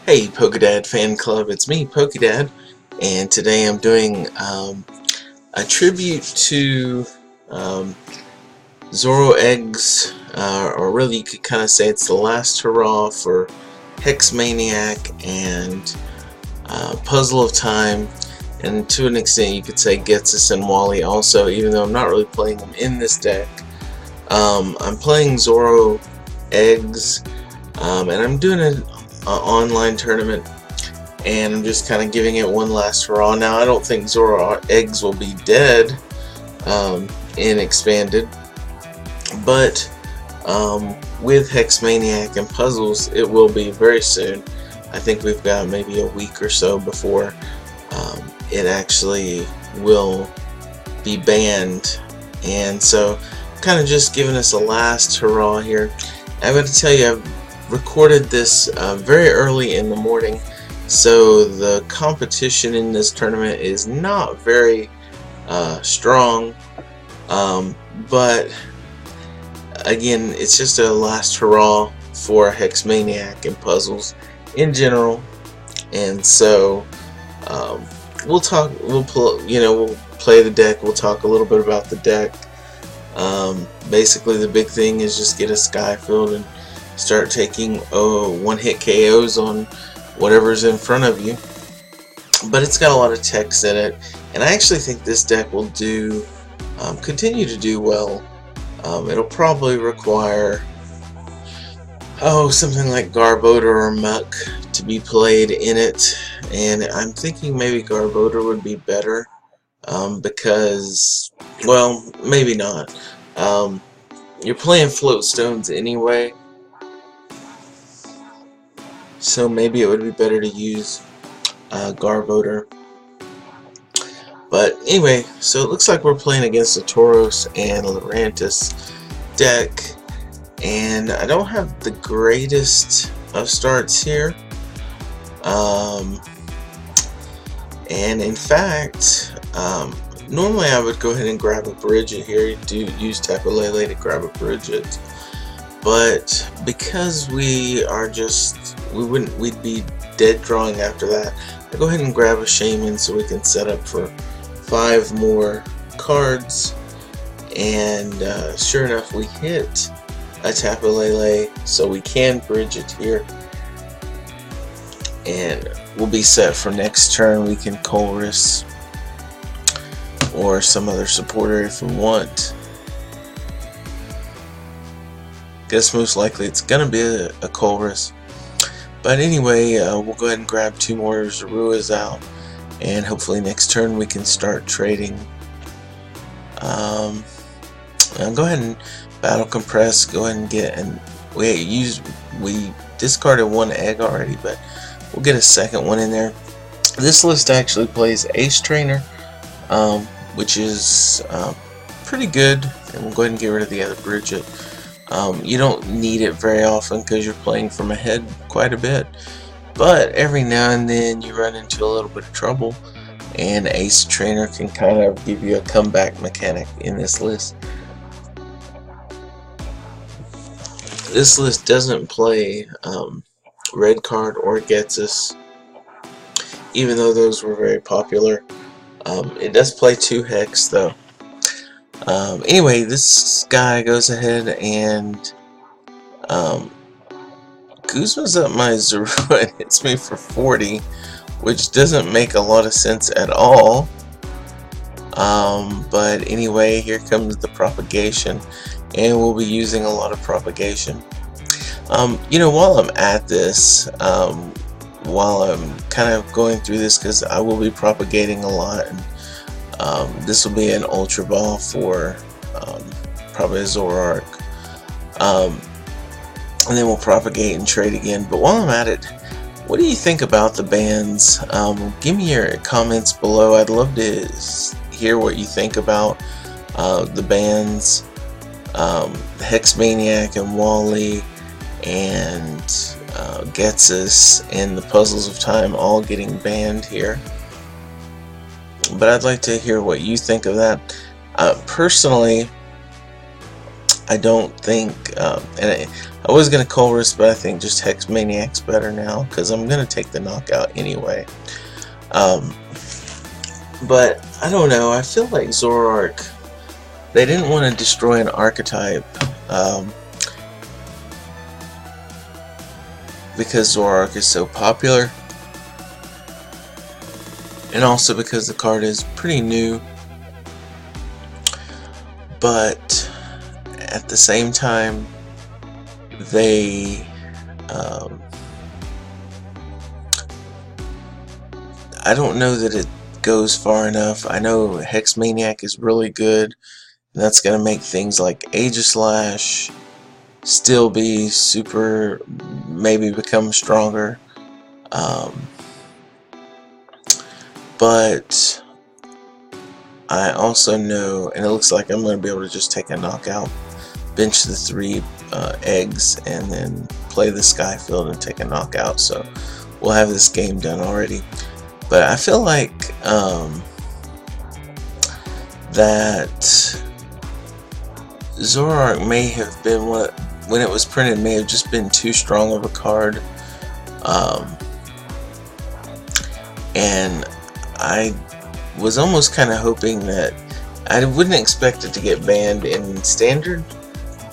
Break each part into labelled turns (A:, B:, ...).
A: Hey Pokedad Fan Club, it's me, Pokedad, and today I'm doing a tribute to Zoroark Eggs, or really you could kind of say it's the last hurrah for Hex Maniac and Puzzle of Time, and to an extent you could say Getsus and Wally also, even though I'm not really playing them in this deck. I'm playing Zoroark Eggs, and I'm doing an online tournament, and I'm just kind of giving it one last hurrah. Now I don't think Zoroark Eggs will be dead in Expanded, but with Hex Maniac and Puzzles it will be very soon. I think we've got maybe a week or so before it actually will be banned, and so kind of just giving us a last hurrah here. I'm going to tell you, I've recorded this very early in the morning, so the competition in this tournament is not very strong, but again, it's just a last hurrah for Hex Maniac and Puzzles in general. And so we'll play the deck, we'll talk a little bit about the deck. Basically the big thing is just get a Skyfield and start taking one-hit KOs on whatever's in front of you. But it's got a lot of text in it, and I actually think this deck will do continue to do well. It'll probably require something like Garbodor or Muck to be played in it, and I'm thinking maybe Garbodor would be better because, well, maybe not. You're playing Float Stones anyway, so maybe it would be better to use Garbodor. But anyway, so it looks like we're playing against a Tauros and Lurantis deck, and I don't have the greatest of starts here. And in fact, normally I would go ahead and grab a Bridget here. You do use Tapu Lele to grab a Bridget, but because we'd be dead drawing after that, I go ahead and grab a Shaman so we can set up for 5 more cards. And sure enough, we hit a Tapu Lele, so we can bridge it here, and we'll be set for next turn. We can Colress or some other supporter if we want. Guess most likely it's gonna be a Colress, but anyway, we'll go ahead and grab 2 more Zoruas out, and hopefully next turn we can start trading. I'll go ahead and battle compress. Go ahead and get, and we discarded 1 egg already, but we'll get a second one in there. This list actually plays Ace Trainer, which is pretty good, and we'll go ahead and get rid of the other Bridget. You don't need it very often because you're playing from ahead quite a bit, but every now and then you run into a little bit of trouble, and Ace Trainer can kind of give you a comeback mechanic in this list. This list doesn't play Red Card or Getsus, even though those were very popular. It does play 2 Hex though. Anyway, this guy goes ahead and Guzma's up my Zorua and hits me for 40, which doesn't make a lot of sense at all. But anyway, here comes the propagation, and we'll be using a lot of propagation. While I'm at this, while I'm kind of going through this, because I will be propagating a lot, and this will be an Ultra Ball for probably a Zoroark, and then we'll propagate and trade again. But while I'm at it, what do you think about the bans? Give me your comments below. I'd love to hear what you think about the bans. Hex Maniac and Wally and Getsus and the Puzzles of Time all getting banned here. But I'd like to hear what you think of that. Personally, I don't think, and I was going to Colress, but I think just Hex Maniac's better now, because I'm going to take the knockout anyway. But, I don't know, I feel like Zoroark, they didn't want to destroy an archetype, because Zoroark is so popular, and also because the card is pretty new. But at the same time, they I don't know that it goes far enough. I know Hex Maniac is really good, and that's going to make things like Aegislash still be super, maybe become stronger. But I also know, and it looks like I'm going to be able to just take a knockout, bench the 3 eggs, and then play the Skyfield and take a knockout. So we'll have this game done already. But I feel like that Zoroark may have been when it was printed, may have just been too strong of a card. And I was almost kind of hoping that I wouldn't expect it to get banned in Standard,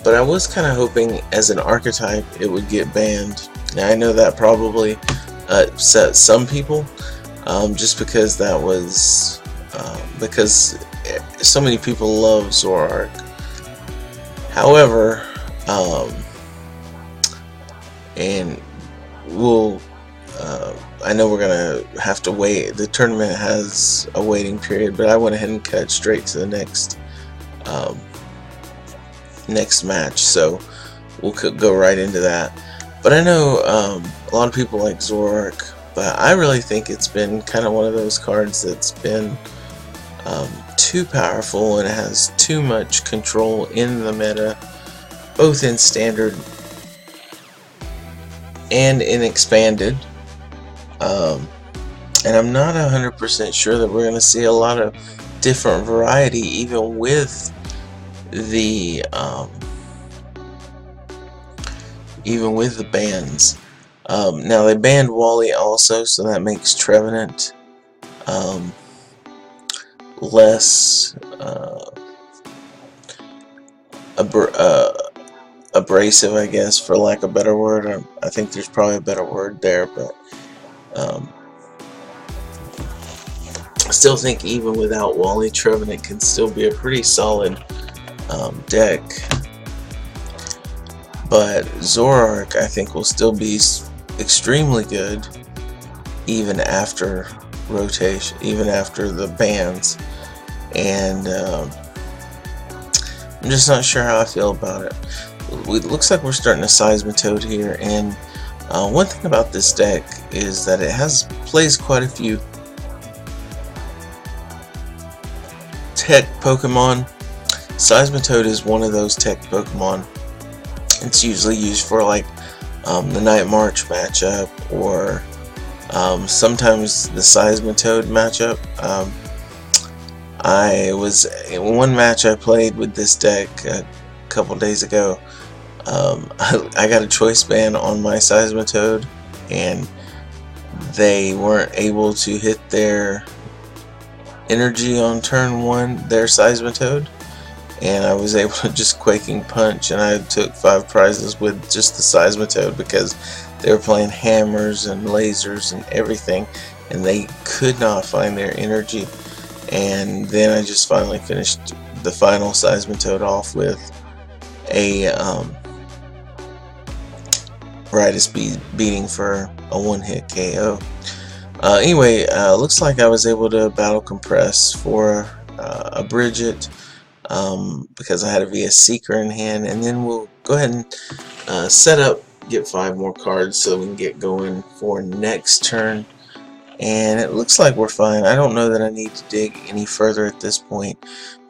A: but I was kind of hoping as an archetype it would get banned. Now I know that probably upset some people, just because that was because so many people love Zoroark. However, and we'll I know we're gonna have to wait. The tournament has a waiting period, but I went ahead and cut straight to the next next match, so we'll go right into that. But I know a lot of people like Zoroark, but I really think it's been kind of one of those cards that's been too powerful, and it has too much control in the meta, both in Standard and in Expanded. And I'm not 100% sure that we're going to see a lot of different variety, even with the bans. Now they banned Wally also, so that makes Trevenant less abrasive, I guess, for lack of a better word. I think there's probably a better word there, but I still think even without Wally, Trevenant can still be a pretty solid deck. But Zoroark, I think, will still be extremely good even after rotation, even after the bans. And I'm just not sure how I feel about it. It looks like we're starting a Seismitoad here, and one thing about this deck is that it plays quite a few tech Pokemon. Seismitoad is one of those tech Pokemon. It's usually used for like the Night March matchup, or sometimes the Seismitoad matchup. In one match I played with this deck a couple days ago, I got a choice ban on my Seismitoad, and they weren't able to hit their energy on turn 1, their Seismitoad, and I was able to just Quaking Punch, and I took 5 prizes with just the Seismitoad because they were playing hammers and lasers and everything, and they could not find their energy. And then I just finally finished the final Seismitoad off with a Ritus beating for a 1-hit KO. Anyway, looks like I was able to battle compress for a Bridget, because I had a VS Seeker in hand, and then we'll go ahead and set up, get 5 more cards so we can get going for next turn. And it looks like we're fine. I don't know that I need to dig any further at this point.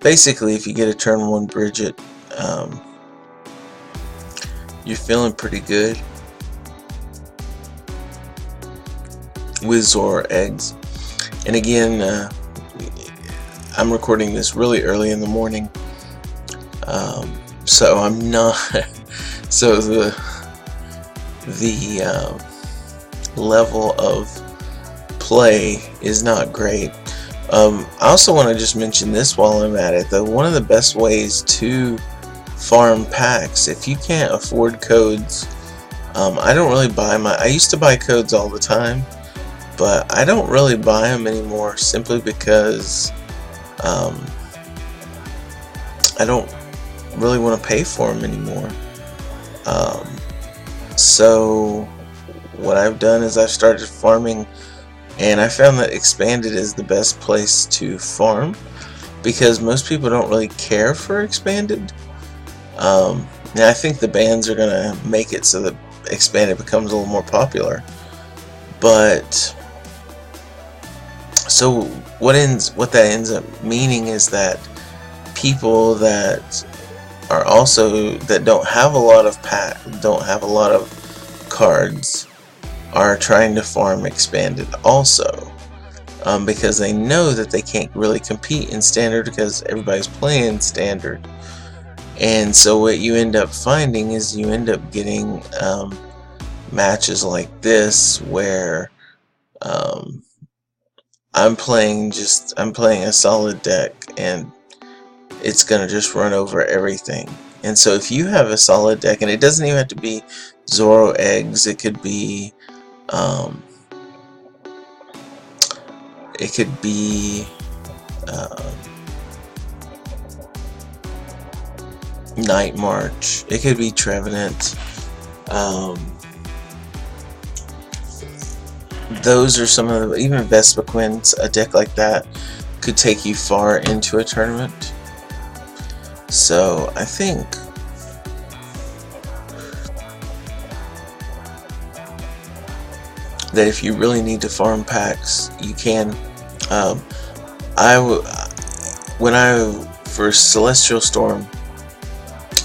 A: Basically, if you get a turn 1 Bridget, you're feeling pretty good with Zoroark Eggs. And again, I'm recording this really early in the morning, So I'm not. So the level of play is not great. I also want to just mention this while I'm at it, that one of the best ways to farm packs, if you can't afford codes, I don't really buy I used to buy codes all the time, but I don't really buy them anymore simply because I don't really want to pay for them anymore. So what I've done is I've started farming, and I found that Expanded is the best place to farm because most people don't really care for Expanded. Now I think the bans are gonna make it so that Expanded becomes a little more popular, but so what that ends up meaning is that people that are also that don't have a lot of cards are trying to farm Expanded also, because they know that they can't really compete in Standard because everybody's playing Standard. And so what you end up finding is you end up getting matches like this where I'm playing a solid deck and it's gonna just run over everything. And so if you have a solid deck, and it doesn't even have to be Zoroark Eggs, it could be Night March, it could be Trevenant. Those are some of the, even Vespiquens, a deck like that could take you far into a tournament. So I think that if you really need to farm packs, you can. For Celestial Storm,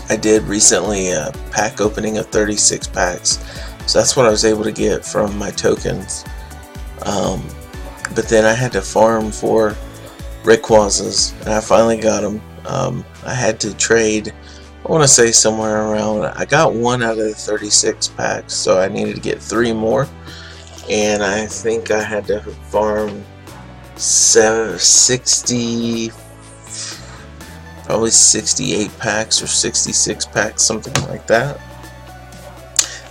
A: I did recently a pack opening of 36 packs, so that's what I was able to get from my tokens. But then I had to farm for Rayquazas, and I finally got them. I had to trade, I want to say somewhere around, I got one out of the 36 packs, so I needed to get 3 more, and I think I had to farm 60, probably 68 packs or 66 packs, something like that.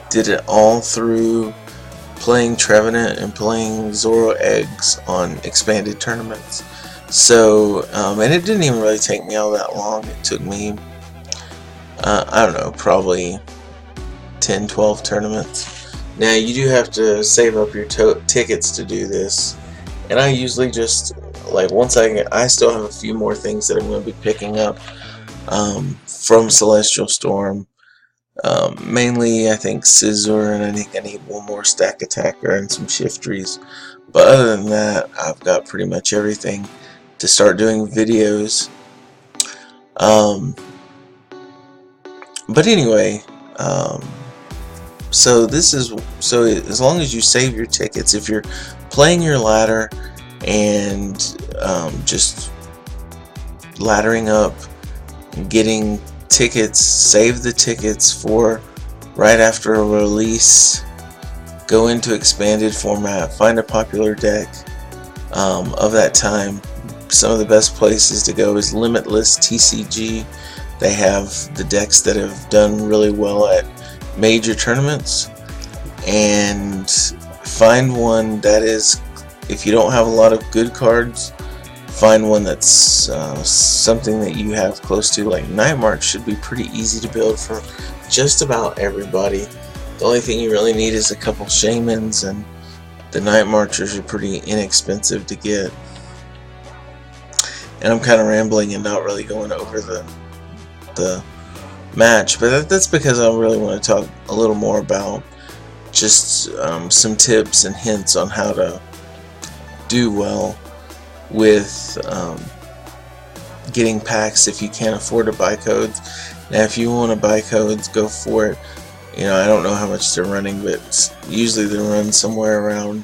A: Did it all through playing Trevenant and playing Zoroark Eggs on Expanded tournaments. So, and it didn't even really take me all that long. It took me, I don't know, probably 10-12 tournaments. Now, you do have to save up your tickets to do this. And I usually just, like, once I still have a few more things that I'm going to be picking up from Celestial Storm. Mainly, I think Scizor, and I think I need one more Stack Attacker and some Shiftries. But other than that, I've got pretty much everything to start doing videos. But anyway, so as long as you save your tickets, if you're playing your ladder and just laddering up, getting tickets, save the tickets for right after a release, go into Expanded format, find a popular deck of that time. Some of the best places to go is Limitless TCG. They have the decks that have done really well at major tournaments, and find one that is, if you don't have a lot of good cards, find one that's something that you have close to. Like Night March should be pretty easy to build for just about everybody. The only thing you really need is a couple Shamans, and the Night Marchers are pretty inexpensive to get. And I'm kind of rambling and not really going over the match, but that's because I really want to talk a little more about just some tips and hints on how to do well with getting packs if you can't afford to buy codes. Now, if you want to buy codes, go for it. You know, I don't know how much they're running, but usually they run somewhere around,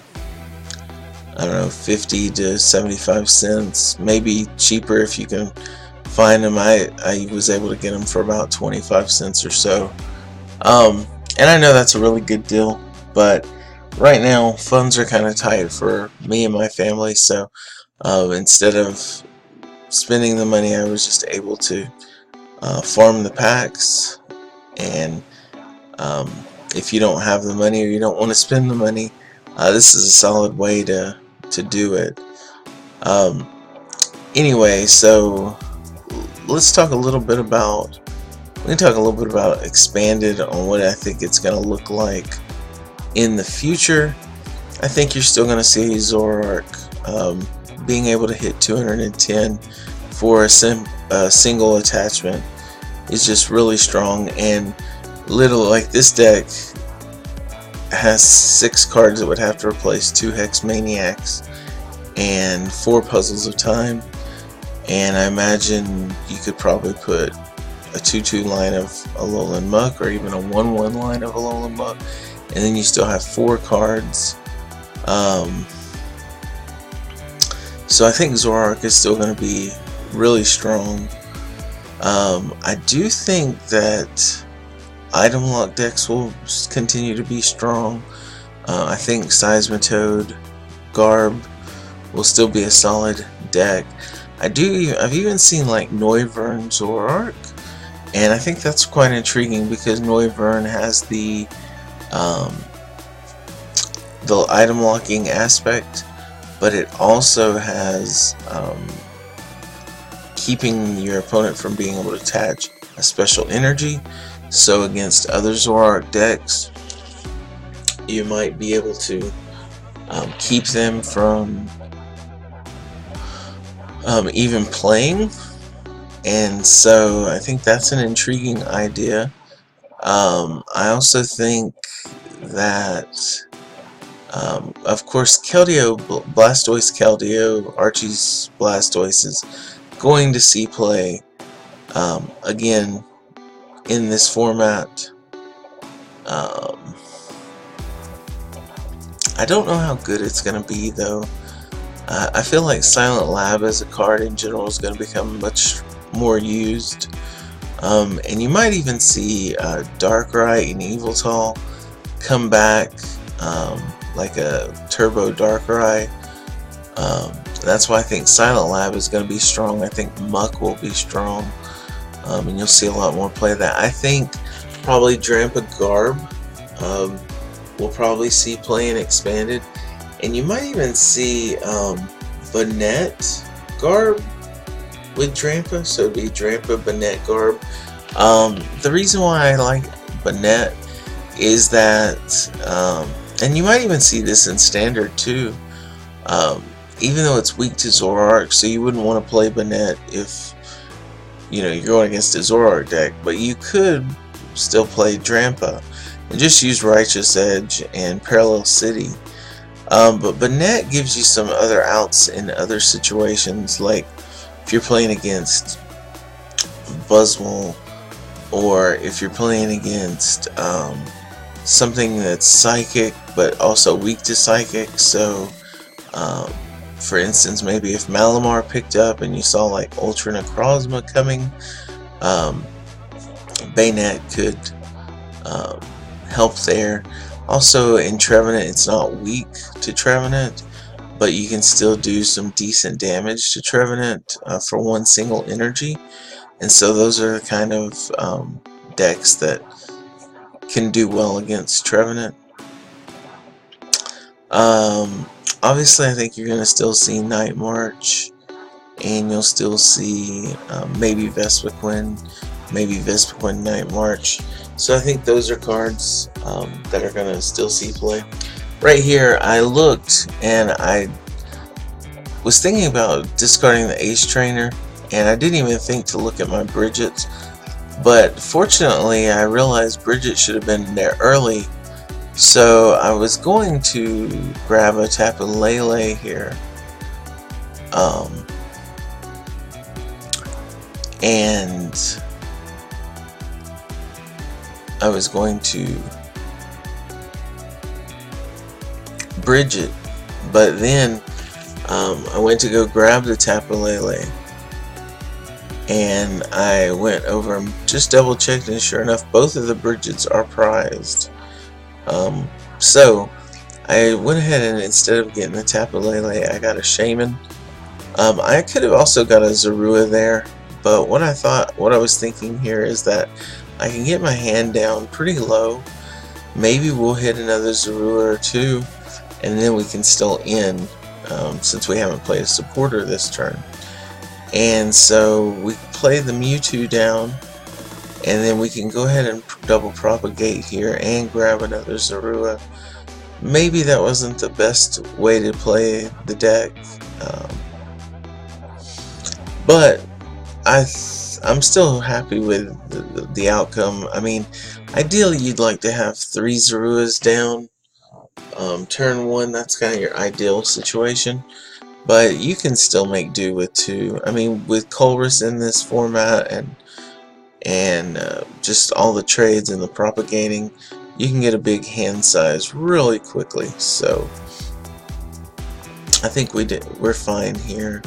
A: I don't know, 50 to 75 cents. Maybe cheaper if you can find them. I was able to get them for about 25 cents or so. And I know that's a really good deal, but right now funds are kind of tight for me and my family, so instead of spending the money, I was just able to farm the packs. And if you don't have the money or you don't want to spend the money, this is a solid way to do it. Anyway, so let's talk a little bit about expanded on what I think it's going to look like in the future. I think you're still going to see Zoroark being able to hit 210 for a single attachment is just really strong. And little like this deck has 6 cards that would have to replace 2 Hex Maniacs and 4 Puzzles of Time, and I imagine you could probably put a 2/2 line of Alolan Muck or even a 1/1 line of Alolan Muck, and then you still have 4 cards. So I think Zoroark is still going to be really strong. I do think that item lock decks will continue to be strong. I think Seismitoad Garb will still be a solid deck. I've even seen like Noivern Zoroark, and I think that's quite intriguing because Noivern has the item locking aspect, but it also has keeping your opponent from being able to attach a special energy. So against other Zoroark decks, you might be able to keep them from even playing. And so I think that's an intriguing idea. I also think that of course Keldeo, Blastoise Keldeo, Archie's Blastoise is going to see play again in this format. I don't know how good it's going to be though. I feel like Silent Lab as a card in general is going to become much more used, and you might even see Darkrai and Yveltal come back, like a Turbo Darkrai. That's why I think Silent Lab is going to be strong. I think Muck will be strong, and you'll see a lot more play of that. I think probably Drampa Garb will probably see play and expanded, and you might even see Banette Garb with Drampa, so it'd be Drampa Banette Garb. The reason why I like Banette is that, and you might even see this in Standard too, even though it's weak to Zoroark, so you wouldn't want to play Banette if you're going against a Zoroark deck, but you could still play Drampa and just use Righteous Edge and Parallel City. But Banette gives you some other outs in other situations, like if you're playing against Buzzwole, or if you're playing against something that's Psychic but also weak to Psychic. So for instance, maybe if Malamar picked up and you saw like Ultra Necrozma coming, Banette could help there. Also in Trevenant, it's not weak to Trevenant, but you can still do some decent damage to Trevenant for one single energy. And so those are the kind of decks that can do well against Trevenant. Obviously, I think you're going to still see Night March, and you'll still see maybe Vespiquen, Night March. So I think those are cards that are going to still see play. Right here, I looked and I was thinking about discarding the Ace Trainer, and I didn't even think to look at my Bridgets. But fortunately, I realized Bridget should have been there early. So I was going to grab a Tapu Lele here, and I was going to bridge it, but then I went to go grab the Tapu Lele, and I went over and just double checked, and sure enough, both of the Bridgets are prized. So I went ahead and instead of getting a Tapu Lele, I got a Shaman. I could have also got a Zorua there, but what I was thinking here is that I can get my hand down pretty low. Maybe we'll hit another Zorua or two, and then we can still end, since we haven't played a supporter this turn. And so we play the Mewtwo down, and then we can go ahead and double propagate here and grab another Zorua. Maybe that wasn't the best way to play the deck, but I'm still happy with the outcome. I mean, ideally you'd like to have 3 Zoruas down turn 1. That's kind of your ideal situation, but you can still make do with 2. I mean, with Colress in this format and just all the trades and the propagating, you can get a big hand size really quickly. So I think we're fine here.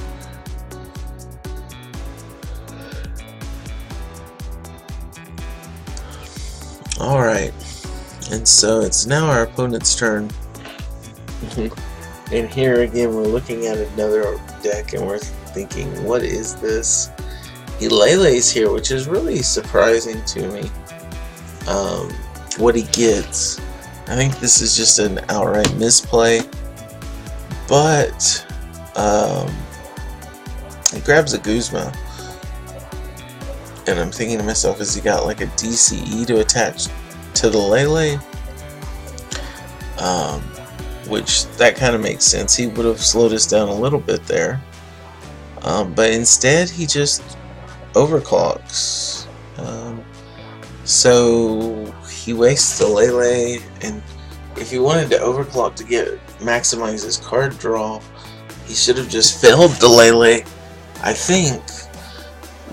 A: Alright, and so it's now our opponent's turn. And here again we're looking at another deck and we're thinking, what is this? Lele's here, which is really surprising to me, what he gets. I think this is just an outright misplay, but he grabs a Guzma. And I'm thinking to myself, has he got like a DCE to attach to the Lele? Which that kind of makes sense. He would have slowed us down a little bit there. But instead he just overclocks. So he wastes the Lele, and if he wanted to overclock to maximize his card draw, he should have just failed the Lele, I think.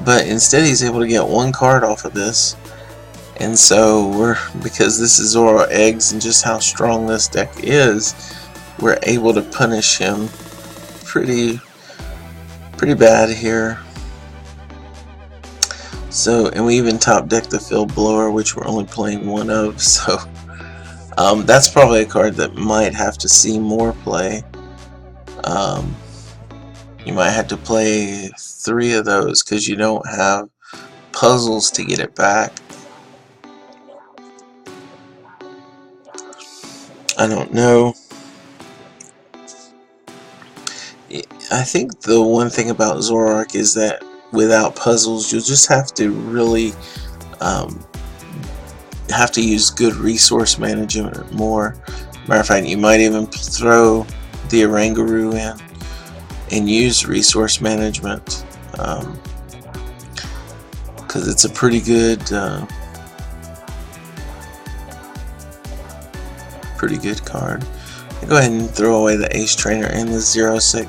A: But instead he's able to get 1 card off of this, and so because this is Zoroark Eggs and just how strong this deck is, we're able to punish him pretty bad here. So, and we even top deck the Field Blower, which we're only playing 1 of, so that's probably a card that might have to see more play. You might have to play 3 of those because you don't have puzzles to get it back. I don't know. I think the one thing about Zoroark is that without puzzles, you'll just have to really have to use good resource management more. Matter of fact, you might even throw the Oranguru in and use resource management, because it's a pretty good card. I'll go ahead and throw away the Ace Trainer and the Zero Sick.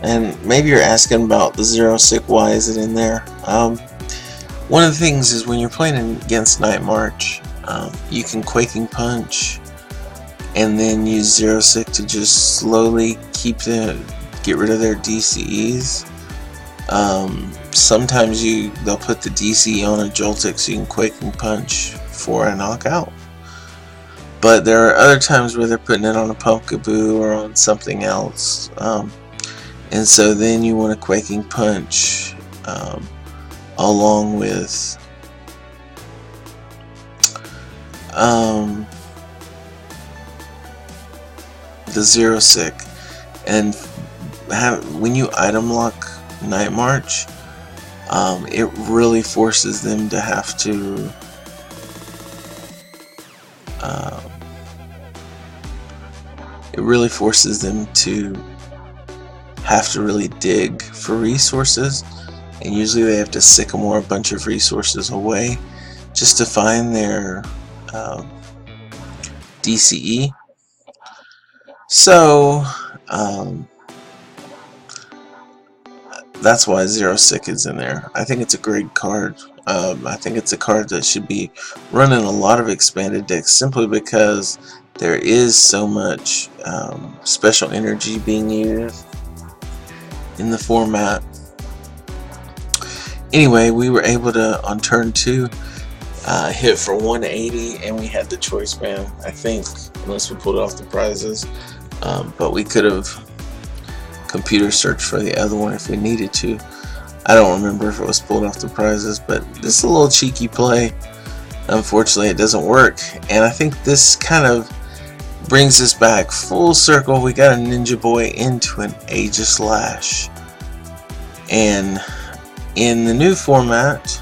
A: And maybe you're asking about the Zero Sick, why is it in there? One of the things is when you're playing against Night March, you can Quaking Punch and then use Zero Sick to just slowly get rid of their DCEs. Sometimes they'll put the DCE on a Joltik so you can Quaking Punch for a knockout. But there are other times where they're putting it on a Pumpkaboo or on something else. And so then you want a Quaking Punch along with the Zero Sick. And when you item lock Night March, it really forces them to have to really dig for resources, and usually they have to sycamore a bunch of resources away just to find their DCE. So that's why Zero Sick is in there. I think it's a great card. I think it's a card that should be running a lot of expanded decks simply because there is so much special energy being used in the format. Anyway, we were able to, on turn 2, hit for 180, and we had the choice band, I think, unless we pulled off the prizes. But we could have computer searched for the other one if we needed to. I don't remember if it was pulled off the prizes, but this is a little cheeky play. Unfortunately, it doesn't work, and I think this kind of brings us back full circle. We got a Ninja Boy into an Aegislash, and in the new format,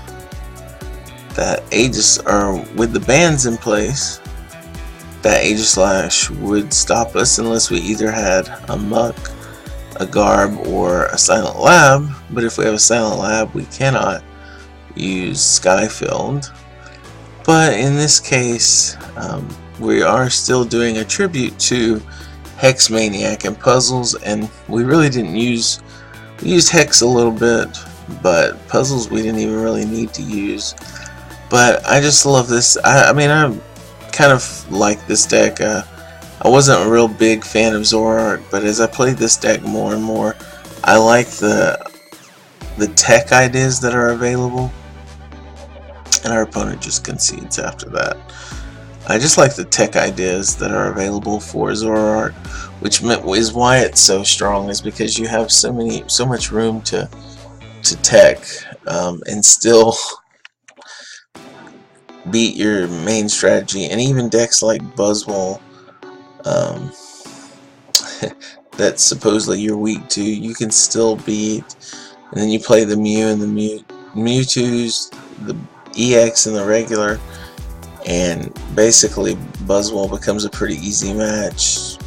A: that with the bands in place, that Aegislash would stop us unless we either had a Muck, a Garb, or a Silent Lab. But if we have a Silent Lab, we cannot use Skyfilled. But in this case, we are still doing a tribute to Hex Maniac and Puzzles, and we really didn't use, we used Hex a little bit, but Puzzles we didn't even really need to use. But I just love this. I mean, I kind of like this deck. I wasn't a real big fan of Zoroark, but as I played this deck more and more, I like the tech ideas that are available. And our opponent just concedes after that. I just like the tech ideas that are available for Zoroark, which is why it's so strong, is because you have so much room to tech and still beat your main strategy. And even decks like Buzzwole that supposedly you're weak to, you can still beat. And then you play the Mew and the Mewtwo's, the EX and the regular, and basically Buzzwole becomes a pretty easy match.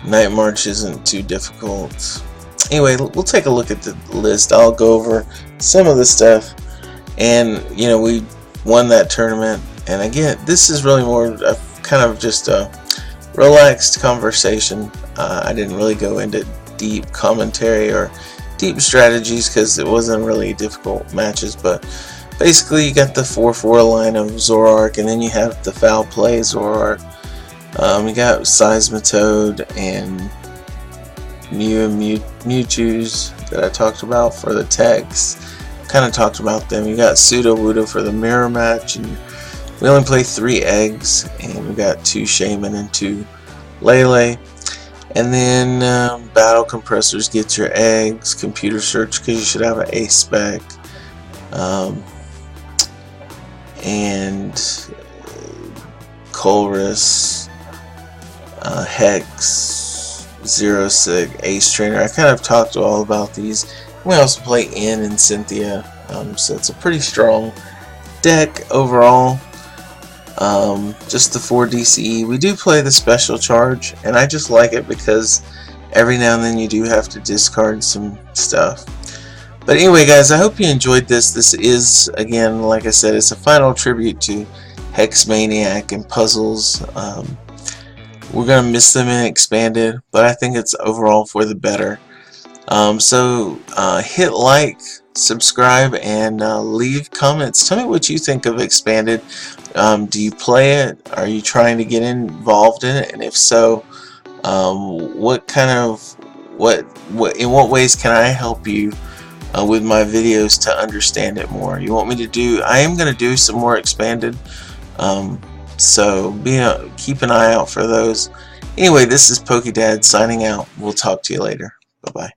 A: Night March isn't too difficult. Anyway, we'll take a look at the list. I'll go over some of the stuff, and you know, we won that tournament. And again, this is really more a kind of just a relaxed conversation. I didn't really go into deep commentary or deep strategies because it wasn't really difficult matches, but basically you got the 4/4 line of Zoroark, and then you have the foul play Zoroark. You got Seismitoad and Mew and Mewtwo's that I talked about for the techs. Kind of talked about them. You got Sudowoodo for the mirror match, and we only play 3 eggs, and we got 2 Shaman and 2 Lele. And then Battle Compressors gets your eggs, computer search because you should have an A spec. And Colress, Hex, Zero Sig, Ace Trainer. I kind of talked all about these. We also play In and Cynthia, so it's a pretty strong deck overall. Just the 4 DCE. We do play the special charge, and I just like it because every now and then you do have to discard some stuff. But anyway, guys, I hope you enjoyed this. This is, again, like I said, it's a final tribute to Hex Maniac and Puzzles. We're going to miss them in Expanded, but I think it's overall for the better. So hit like, subscribe, and leave comments. Tell me what you think of Expanded. Do you play it? Are you trying to get involved in it? And if so, in what ways can I help you with my videos to understand it more? You want me to do? I am going to do some more Expanded, so keep an eye out for those. Anyway, this is Pokedad signing out. We'll talk to you later. Bye bye.